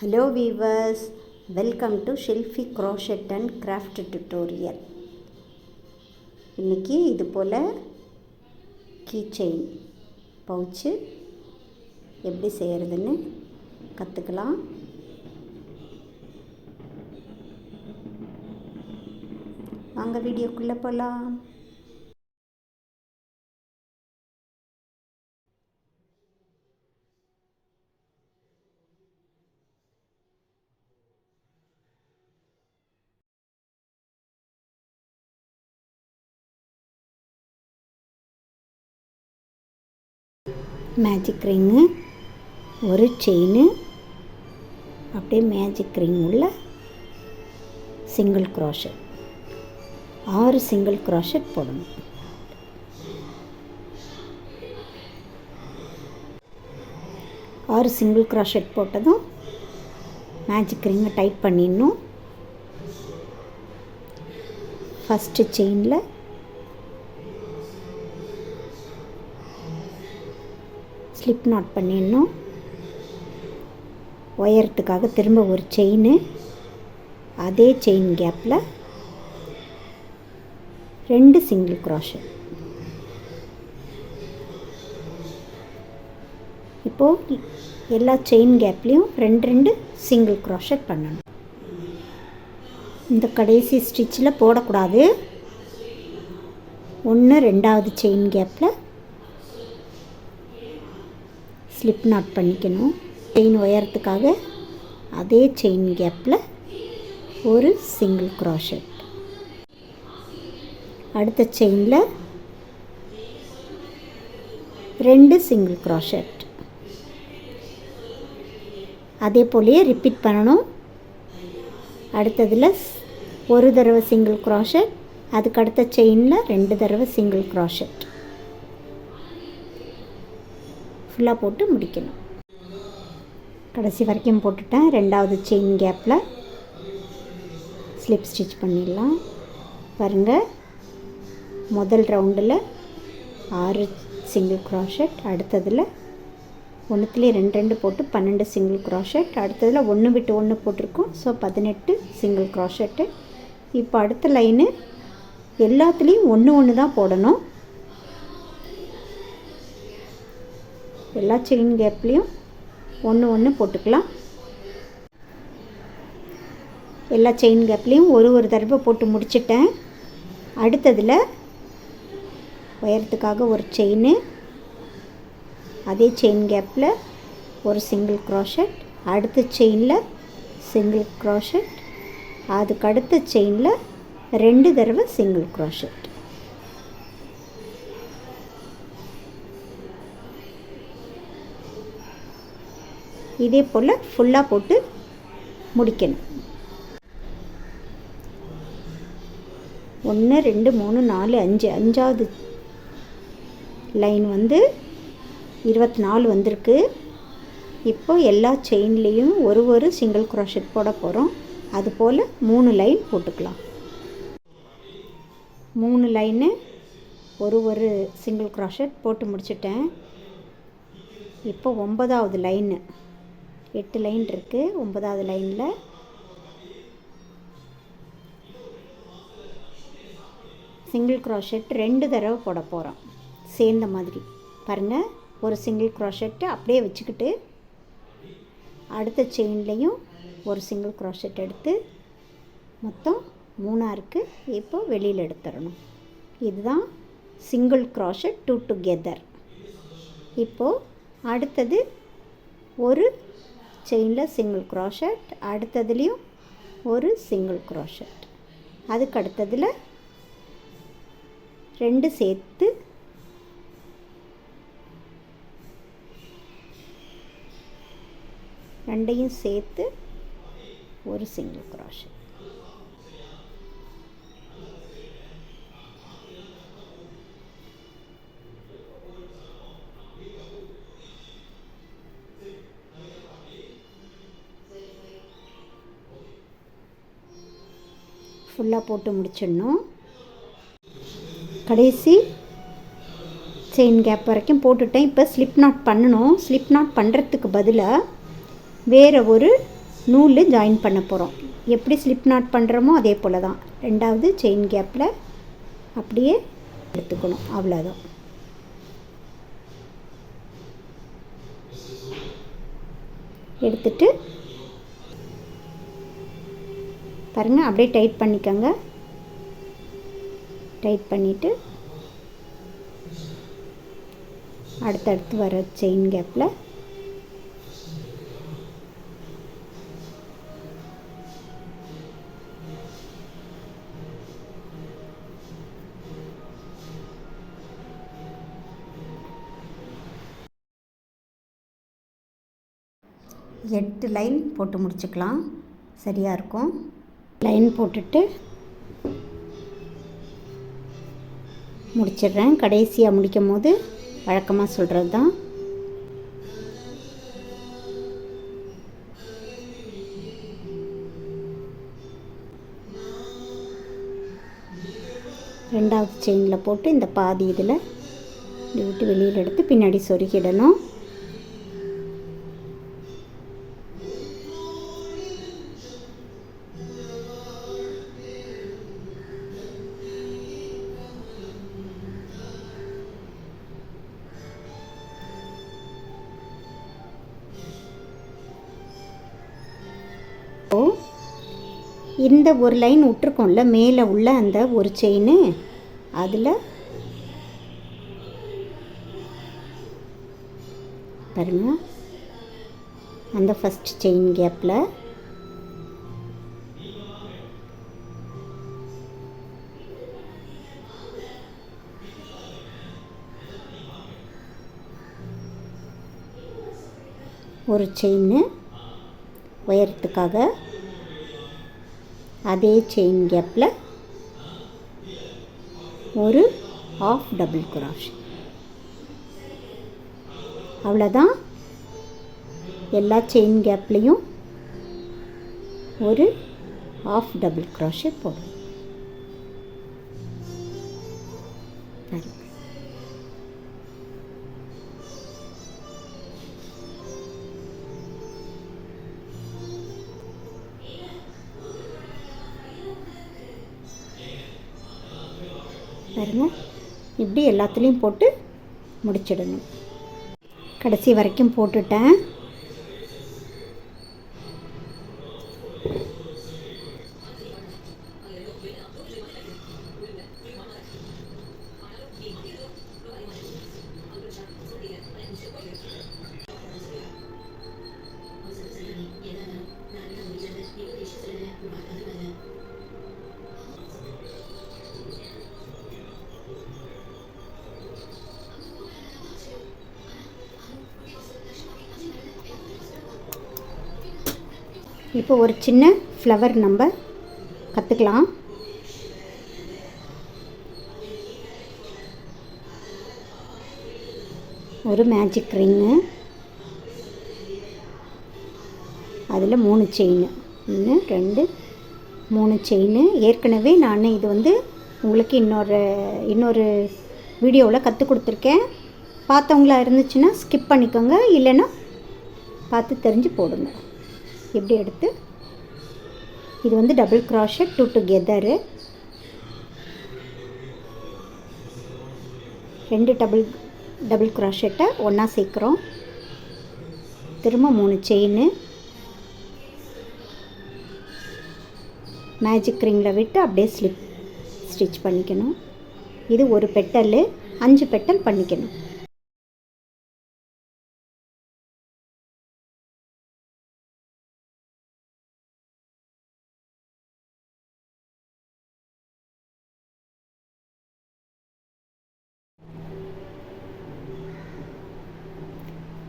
Hello viewers, welcome to Shelfie Crochet and Craft Tutorial. இன்னைக்கு இது போல கீ செயின் பவுச் எப்படி செய்யறதுன்னு கத்துக்கலாம். வாங்க வீடியோக்குள்ள போலாம். மேஜிக் ரிங்கு, ஒரு செயின், அப்படியே மேஜிக் ரிங் உள்ள சிங்கிள் க்ரோஷெட், 6 சிங்கிள் க்ரோஷெட் போடணும். சிங்கிள் க்ரோஷெட் போட்டதும் மேஜிக் ரிங்கை டைட் பண்ணிடணும். ஃபஸ்ட்டு செயினில் ஸ்லிப் நாட் பண்ணிடணும். ஒயரத்துக்காக திரும்ப ஒரு செயின், அதே செயின் கேப்பில் 2 சிங்கிள் க்ரோஷெட். இப்போது எல்லா செயின் கேப்லேயும் 2 சிங்கிள் க்ரோஷெட் பண்ணணும். இந்த கடைசி ஸ்டிச்சில் போடக்கூடாது. 2வது செயின் கேப்பில் ஸ்லிப் நாட் பண்ணிக்கணும். செயின் ஒயரத்துக்காக அதே செயின் கேப்பில் ஒரு சிங்கிள் க்ரோஷெட். அடுத்த செயினில் 2 சிங்கிள் க்ரோஷெட். அதே போலயே ரிப்பீட் பண்ணணும். அடுத்ததில் ஒரு தடவை சிங்கிள் க்ரோஷெட், அதுக்கு அடுத்த செயினில் 2 தடவை சிங்கிள் க்ரோஷெட் ஃபுல்லாக போட்டு முடிக்கணும். கடைசி வரைக்கும் போட்டுட்டேன். 2வது செயின் கேப்பில் ஸ்லிப் ஸ்டிச் பண்ணிடலாம். பாருங்கள், முதல் ரவுண்டில் 6 சிங்கிள் க்ரோஷெட், அடுத்ததில் ஒன்றுத்துலேயே 2 போட்டு 12 சிங்கிள் க்ரோஷெட், அடுத்ததில் 1 விட்டு 1 போட்டிருக்கோம். So 18 single crochet. இப்போ அடுத்த லைனு எல்லாத்துலேயும் 1 தான் போடணும். எல்லா செயின் கேப்லேயும் 1 போட்டுக்கலாம். எல்லா செயின் கேப்லேயும் ஒரு தடவை போட்டு முடிச்சிட்டேன். அடுத்ததில் உயரத்துக்காக ஒரு செயின், அதே செயின் கேப்பில் ஒரு சிங்கிள் க்ரோஷெட், அடுத்த செயினில் சிங்கிள் க்ரோஷெட், அதுக்கு அடுத்த செயினில் 2 தடவை சிங்கிள் க்ரோஷெட். இதே போல் ஃபுல்லாக போட்டு முடிக்கணும். 1 2 3 4 5 5வது லைன் 24 வந்திருக்கு. இப்போ எல்லா செயின்லேயும் ஒரு சிங்கிள் க்ரோஷெட் போட போகிறோம். அதுபோல் 3 லைன் போட்டுக்கலாம். 3 லைனு ஒரு சிங்கிள் க்ரோஷெட் போட்டு முடிச்சிட்டேன். இப்போ 9வது லைனு, 8 லைன் இருக்குது. 9வது லைனில் சிங்கிள் க்ரோஷெட் 2 தடவை போட போகிறோம். சேர்ந்த மாதிரி பாருங்கள், ஒரு சிங்கிள் க்ரோஷெட்டு அப்படியே வச்சுக்கிட்டு அடுத்த செயின்லேயும் ஒரு சிங்கிள் க்ரோஷெட் எடுத்து மொத்தம் 3 இருக்குது. இப்போ வெளியில் எடுத்துடணும். இதுதான் சிங்கிள் க்ரோஷெட் 2 டுகெதர். இப்போது அடுத்தது ஒரு செயினில் சிங்கிள் க்ரோஷெட், அடுத்ததுலேயும் ஒரு சிங்கிள் க்ரோஷெட், அதுக்கு அடுத்ததில் 2 சேர்த்து ரெண்டையும் சேர்த்து ஒரு சிங்கிள் க்ரோஷெட். ஃபுல்லாக போட்டு முடிச்சிடணும். கடைசி செயின் கேப் வரைக்கும் போட்டுட்டேன். இப்போ ஸ்லிப் நாட் பண்ணணும். ஸ்லிப் நாட் பண்ணுறதுக்கு பதிலாக வேறு ஒரு நூல் ஜாயின் பண்ண போகிறோம். எப்படி ஸ்லிப் நாட் பண்ணுறோமோ அதே போல் தான். ரெண்டாவது செயின் கேப்பில் அப்படியே எடுத்துக்கணும், அவ்வளோதான். எடுத்துட்டு பாருங்கள், அப்படியே டைட் பண்ணிக்கோங்க. டைட் பண்ணிவிட்டு அடுத்தடுத்து வர செயின் கேப்பில் எட்டு லைன் போட்டு முடிச்சுக்கலாம், சரியாக இருக்கும். லைன் போட்டுட்டு முடிச்சிடுறேன். கடைசியாக முடிக்கும் போது வழக்கமாக சொல்கிறது தான். ரெண்டாவது செயினில் போட்டு இந்த பாதி இதில் விட்டு வெளியில் எடுத்து பின்னாடி சொருகிடணும். இந்த ஒரு லைன் விட்டுருக்கோம்ல மேலே உள்ள அந்த ஒரு செயின், அதில் பாருங்கள், அந்த ஃபஸ்ட் செயின் கேப்பில் ஒரு செயின் உயரத்துக்காக, அதே செயின் கேப்பில் ஒரு ஆஃப் டபுள் crochet. அவ்வளோதான். எல்லா செயின் கேப்லேயும் ஒரு ஆஃப் டபுள் crochet போடும். பாருங்க, இப்படி எல்லாத்துலேயும் போட்டு முடிச்சிடணும். கடைசி வரைக்கும் போட்டுட்டேன். இப்போ ஒரு சின்ன ஃப்ளவர் நம்ம கற்றுக்கலாம். ஒரு மேஜிக் ரிங்கு, அதில் 3 செயின், 1 2 3 செயின். ஏற்கனவே நான் இது வந்து உங்களுக்கு இன்னொரு வீடியோவில் கற்றுக் கொடுத்துருக்கேன். பார்த்தவங்களா இருந்துச்சுன்னா ஸ்கிப் பண்ணிக்கோங்க, இல்லைன்னா பார்த்து தெரிஞ்சு போடுங்க. இப்படி எடுத்து இது வந்து டபுள் crochet 2 டுகெதரு, 2 டபுள் crochetஐ ஒன்றா சேர்க்குறோம். திரும்ப 3 செயின் மேஜிக் ரிங்கில் விட்டு அப்படியே ஸ்டிச் பண்ணிக்கணும். இது ஒரு பெட்டல், 5 பெட்டல் பண்ணிக்கணும்.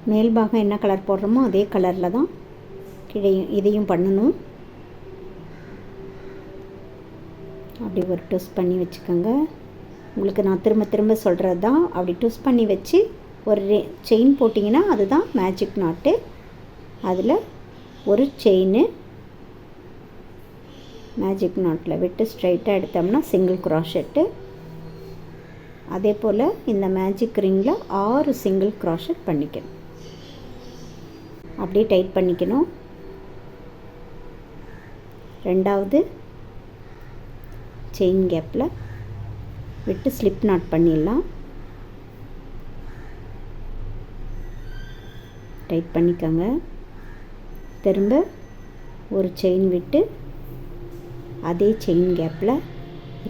மேல் பாகம் என்ன கலர் போடுறோமோ அதே கலரில் தான் இதையும் பண்ணணும். அப்படி ஒரு ட்விஸ்ட் பண்ணி வச்சுக்கோங்க. உங்களுக்கு நான் திரும்ப திரும்ப சொல்கிறது தான். அப்படி ட்விஸ்ட் பண்ணி வச்சு ஒரு செயின் போட்டிங்கன்னா அதுதான் மேஜிக் நாட்டு. அதில் ஒரு செயின் மேஜிக் நாட்டில் விட்டு ஸ்ட்ரைட்டாக எடுத்தோம்னா சிங்கிள் crochet. அதே போல் இந்த மேஜிக் ரிங்கில் 6 சிங்கிள் crochet பண்ணிக்கணும். அப்படியே டைட் பண்ணிக்கணும். ரெண்டாவது செயின் கேப்பில் விட்டு ஸ்லிப் நாட் பண்ணிடலாம். டைட் பண்ணிக்கோங்க. திரும்ப ஒரு செயின் விட்டு அதே செயின் கேப்பில்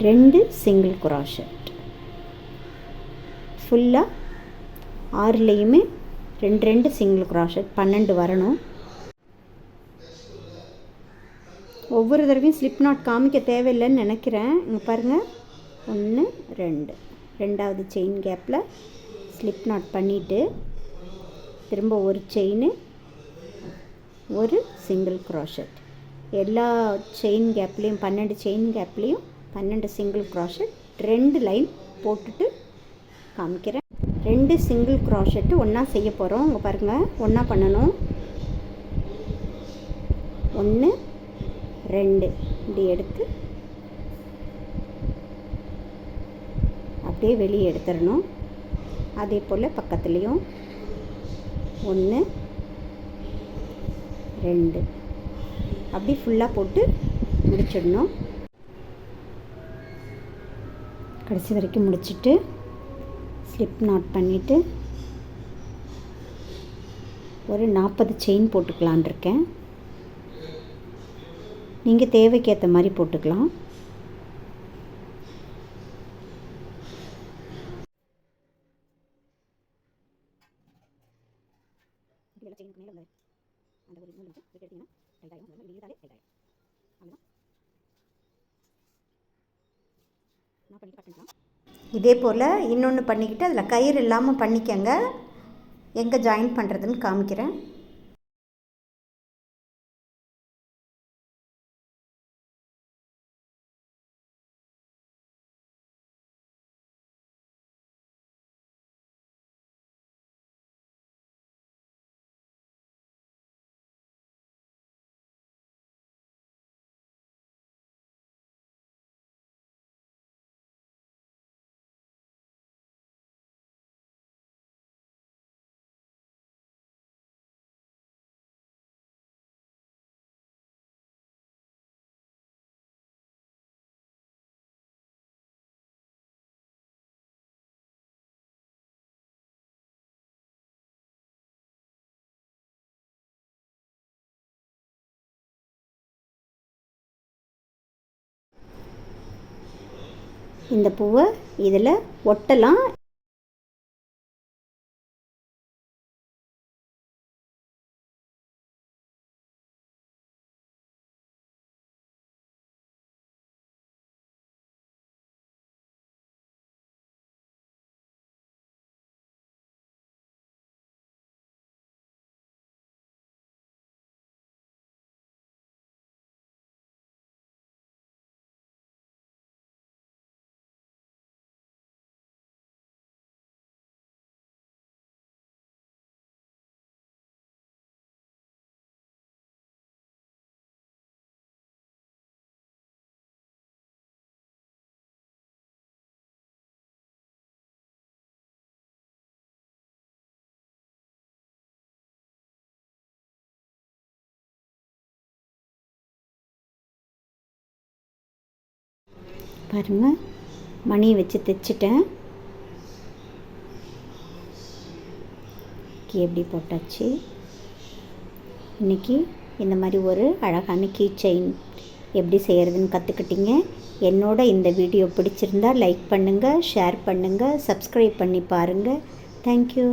2 சிங்கிள் க்ராஷட். ஃபுல்லாக 6லேயுமே 2 சிங்கிள் க்ராஷட் 12 வரணும். ஒவ்வொரு தடவையும் ஸ்லிப் நாட் காமிக்க தேவையில்லைன்னு நினைக்கிறேன். இங்கே பாருங்கள், 1 2 ரெண்டாவது செயின் கேப்பில் ஸ்லிப் நாட் பண்ணிவிட்டு திரும்ப ஒரு செயின், ஒரு சிங்கிள் க்ராஷட். எல்லா செயின் கேப்லேயும் 12 செயின் கேப்லேயும் 12 சிங்கிள் க்ராஷட் 2 லைன் போட்டுட்டு காமிக்கிறேன். 2 சிங்கிள் க்ராஷட்டு ஒன்றா செய்ய போகிறோம். இங்கே பாருங்கள், ஒன்றா பண்ணணும். 1 2 இப்படி எடுத்து அப்படியே வெளியே எடுத்துடணும். அதே போல் பக்கத்துலேயும் 1 2 அப்படி ஃபுல்லாக போட்டு முடிச்சிடணும். கடைசி வரைக்கும் முடிச்சுட்டு ஸ்லிப் நாட் பண்ணிவிட்டு ஒரு 40 செயின் போட்டுக்கலான் இருக்கேன். நீங்கள் தேவைக்கு ஏற்ற மாதிரி போட்டுக்கலாம். இதே போல் இன்னொன்று பண்ணிக்கிட்டு அதில் கயிறு இல்லாமல் பண்ணிக்கங்க. எங்கே ஜாயின் பண்ணுறதுன்னு காமிக்கிறேன். இந்த பூவை இதில் ஒட்டலாம். பாருங்கள், மணி வச்சு தைச்சிட்டேன். எப்படி போட்டாச்சு. இன்றைக்கி இந்த மாதிரி ஒரு அழகான கீ செயின் எப்படி செய்கிறதுன்னு கற்றுக்கிட்டீங்க. என்னோட இந்த வீடியோ பிடிச்சிருந்தால் லைக் பண்ணுங்கள், ஷேர் பண்ணுங்கள், சப்ஸ்கிரைப் பண்ணி பாருங்கள். தேங்க்யூ.